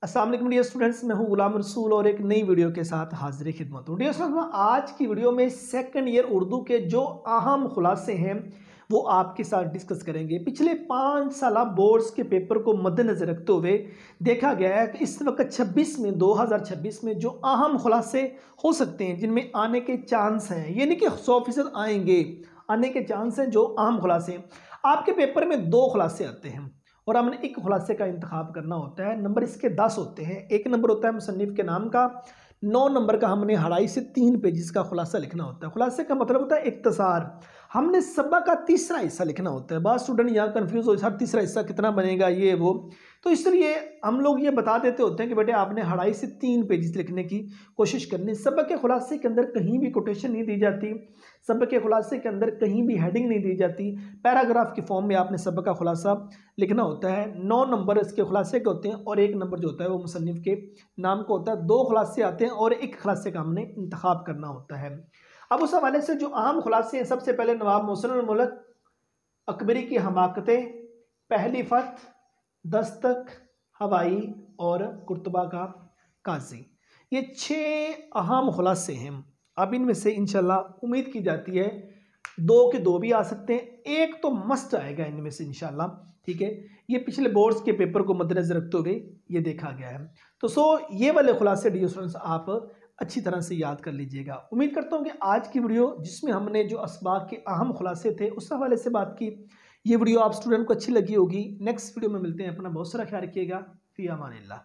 अस्सलाम वालेकुम dear students, मैं हूं गुलाम रसूल और एक नई वीडियो के साथ हाजिर खिदमत हूं। डियर स्टूडेंट्स, आज की वीडियो में सेकंड ईयर उर्दू के जो अहम खुलासे हैं वो आपके साथ डिस्कस करेंगे। पिछले 5 साल बोर्ड्स के पेपर को मद्देनजर रखते हुए देखा गया है कि इस वक्त 2026 में जो अहम खुलासे हो सकते हैं, जिनमें आने के चांस हैं, ये नहीं कि 100% आएंगे, आने के चांस हैं। जो अहम खुलासे आपके पेपर में 2 खुलासे आते हैं और हमने एक खुलासे का इंतखाब करना होता है। नंबर इसके 10 होते हैं। एक नंबर होता है मुसन्निफ के नाम का, 9 नंबर का हमने 2.5 से 3 पेजेस का खुलासा लिखना होता है। खुलासे का मतलब होता है इख्तिसार। हमने सबक का तीसरा हिस्सा लिखना होता है। बहुत स्टूडेंट यहाँ कंफ्यूज हो, सर तीसरा हिस्सा कितना बनेगा, ये वो, तो इसलिए हम लोग ये बता देते होते हैं कि बेटे आपने 2.5 से 3 पेजेस लिखने की कोशिश करनी। सबक के खुलासे के अंदर कहीं भी कोटेशन नहीं दी जाती, सबक के खुलासे के अंदर कहीं भी हेडिंग नहीं दी जाती। पैराग्राफ के फॉर्म में आपने सबक का खुलासा लिखना होता है। 9 नंबर इसके खुलासे के होते हैं और 1 नंबर जो होता है वो मुसन्निफ के नाम को होता है। 2 खुलासे आते हैं और एक खुलासे का हमने इंतखाब करना होता है। अब उस हवाले से जो अहम खुलासे हैं, सबसे पहले नवाब मोहसिनुल मुल्क अकबरी की हमाकतें, पहली फत, दस्तक, हवाई और कुर्तबा का काजी, ये 6 अहम खुलासे हैं। अब इनमें से इंशाल्लाह उम्मीद की जाती है 2 के 2 भी आ सकते हैं, एक तो मस्ट आएगा इनमें से इंशाल्लाह। ठीक है, ये पिछले बोर्ड्स के पेपर को मद्देनजर रखते हुए ये देखा गया है। तो ये वाले खुलासे डियर स्टूडेंट्स आप अच्छी तरह से याद कर लीजिएगा। उम्मीद करता हूँ कि आज की वीडियो जिसमें हमने जो असबाक के अहम खुलासे थे उस हवाले से बात की, ये वीडियो आप स्टूडेंट को अच्छी लगी होगी। नेक्स्ट वीडियो में मिलते हैं। अपना बहुत सारा ख्याल रखिएगा। फी अमानिल्लाह।